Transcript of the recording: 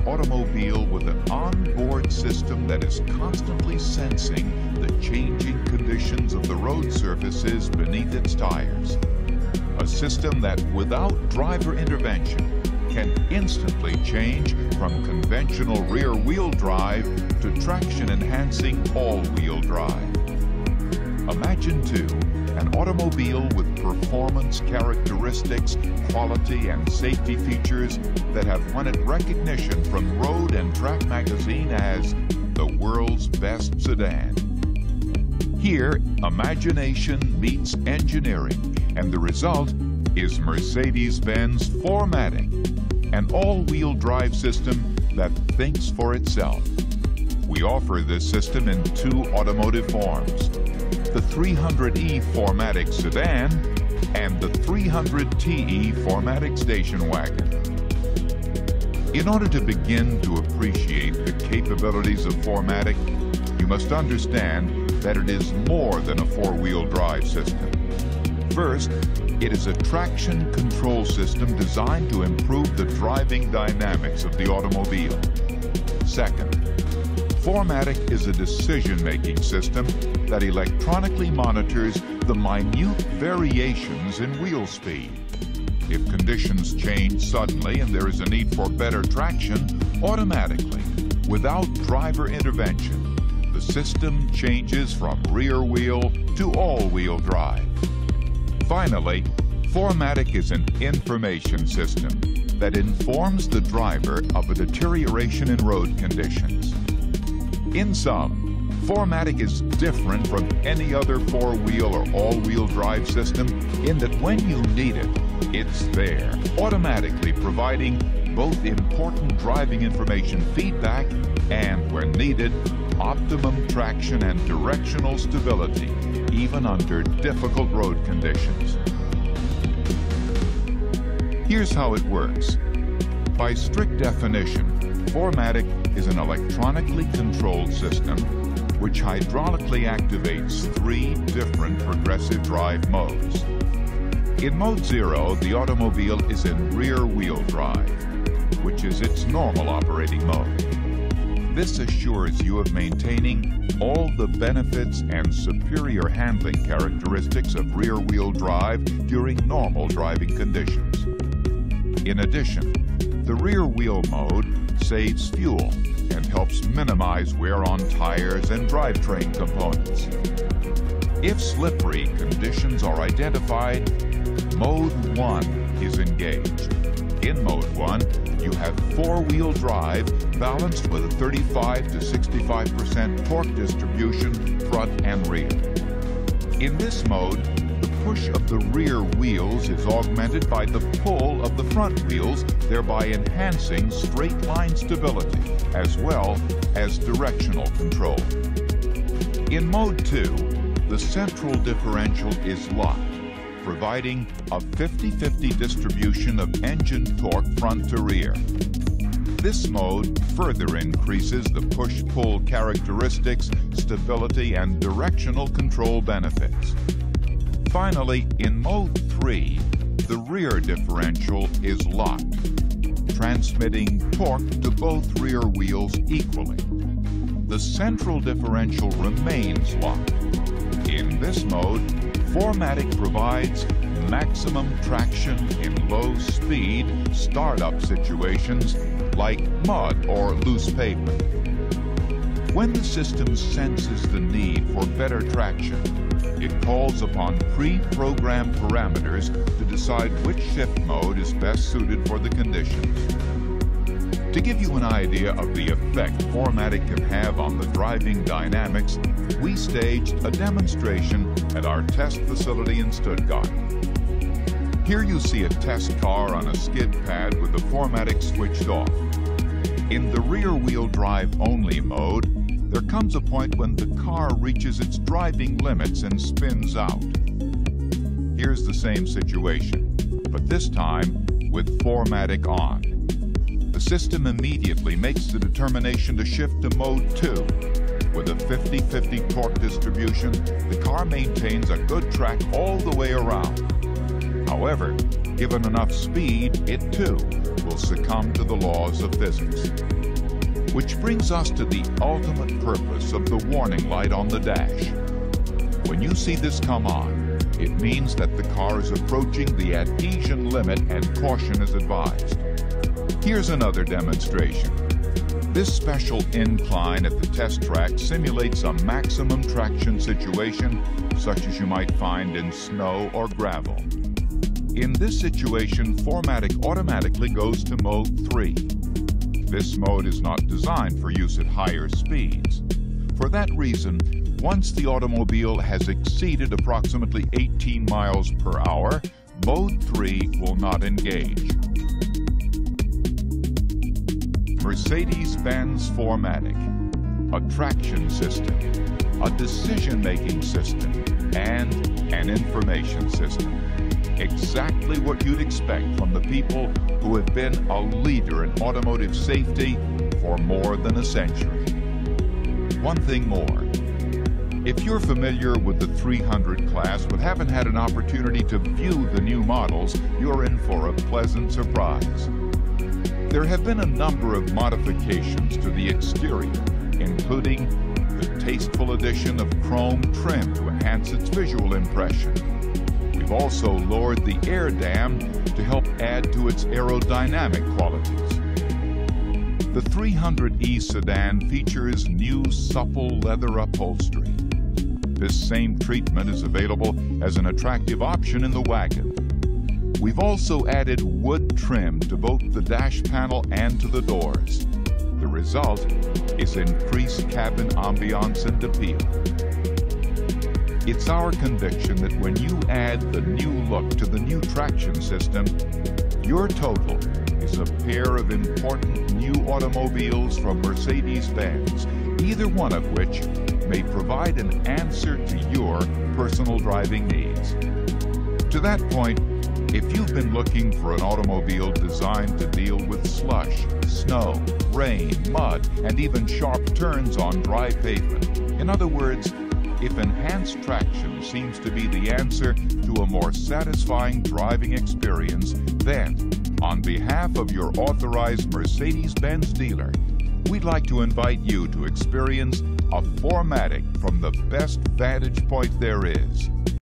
automobile with an onboard system that is constantly sensing the changing conditions of the road surfaces beneath its tires. A system that, without driver intervention, can instantly change from conventional rear-wheel drive to traction-enhancing all-wheel drive. Imagine, too, an automobile with performance characteristics, quality, and safety features that have won it recognition from Road and Track magazine as the world's best sedan. Here, imagination meets engineering, and the result is Mercedes-Benz Matic, an all-wheel drive system that thinks for itself. We offer this system in two automotive forms: the 300e Matic sedan and the 300te Matic station wagon. In order to begin to appreciate the capabilities of Matic, you must understand that it is more than a four-wheel drive system. First, it is a traction control system designed to improve the driving dynamics of the automobile. Second, Matic is a decision-making system that electronically monitors the minute variations in wheel speed. If conditions change suddenly and there is a need for better traction, automatically, without driver intervention, the system changes from rear-wheel to all-wheel drive. Finally, Matic is an information system that informs the driver of a deterioration in road conditions. In sum, Matic is different from any other four-wheel or all-wheel drive system in that when you need it, it's there, automatically providing both important driving information feedback and, where needed, optimum traction and directional stability, even under difficult road conditions. Here's how it works. By strict definition, Matic is an electronically controlled system which hydraulically activates three different progressive drive modes. In Mode 0, the automobile is in rear-wheel drive, which is its normal operating mode. This assures you of maintaining all the benefits and superior handling characteristics of rear-wheel drive during normal driving conditions. In addition, the rear-wheel mode saves fuel and helps minimize wear on tires and drivetrain components. If slippery conditions are identified, Mode 1 is engaged. In Mode 1, you have four-wheel drive balanced with a 35 to 65% torque distribution front and rear. In this mode, the push of the rear wheels is augmented by the pull of the front wheels, thereby enhancing straight-line stability as well as directional control. In Mode 2, the central differential is locked, providing a 50-50 distribution of engine torque front to rear. This mode further increases the push-pull characteristics, stability, and directional control benefits. Finally, in Mode 3, the rear differential is locked, transmitting torque to both rear wheels equally. The central differential remains locked. In this mode, Matic provides maximum traction in low-speed startup situations like mud or loose pavement. When the system senses the need for better traction, it calls upon pre-programmed parameters to decide which shift mode is best suited for the conditions. To give you an idea of the effect Matic can have on the driving dynamics, we staged a demonstration at our test facility in Stuttgart. Here you see a test car on a skid pad with the Matic switched off. In the rear-wheel drive only mode, there comes a point when the car reaches its driving limits and spins out. Here's the same situation, but this time with Matic on. The system immediately makes the determination to shift to Mode 2. With a 50-50 torque distribution, the car maintains a good track all the way around. However, given enough speed, it too will succumb to the laws of physics. Which brings us to the ultimate purpose of the warning light on the dash. When you see this come on, it means that the car is approaching the adhesion limit and caution is advised. Here's another demonstration. This special incline at the test track simulates a maximum traction situation such as you might find in snow or gravel. In this situation, 4MATIC automatically goes to mode 3. This mode is not designed for use at higher speeds. For that reason, once the automobile has exceeded approximately 18 miles per hour, mode 3 will not engage. Mercedes-Benz 4MATIC, a traction system, a decision-making system, and an information system. Exactly what you'd expect from the people who have been a leader in automotive safety for more than a century. One thing more. If you're familiar with the 300 class but haven't had an opportunity to view the new models, you're in for a pleasant surprise. There have been a number of modifications to the exterior, including the tasteful addition of chrome trim to enhance its visual impression. We've also lowered the air dam to help add to its aerodynamic qualities. The 300e sedan features new supple leather upholstery. This same treatment is available as an attractive option in the wagon. We've also added wood trim to both the dash panel and to the doors. The result is increased cabin ambiance and appeal. It's our conviction that when you add the new look to the new traction system, your total is a pair of important new automobiles from Mercedes-Benz, either one of which may provide an answer to your personal driving needs. To that point, if you've been looking for an automobile designed to deal with slush, snow, rain, mud, and even sharp turns on dry pavement, in other words, if enhanced traction seems to be the answer to a more satisfying driving experience, then, on behalf of your authorized Mercedes-Benz dealer, we'd like to invite you to experience a 4MATIC from the best vantage point there is.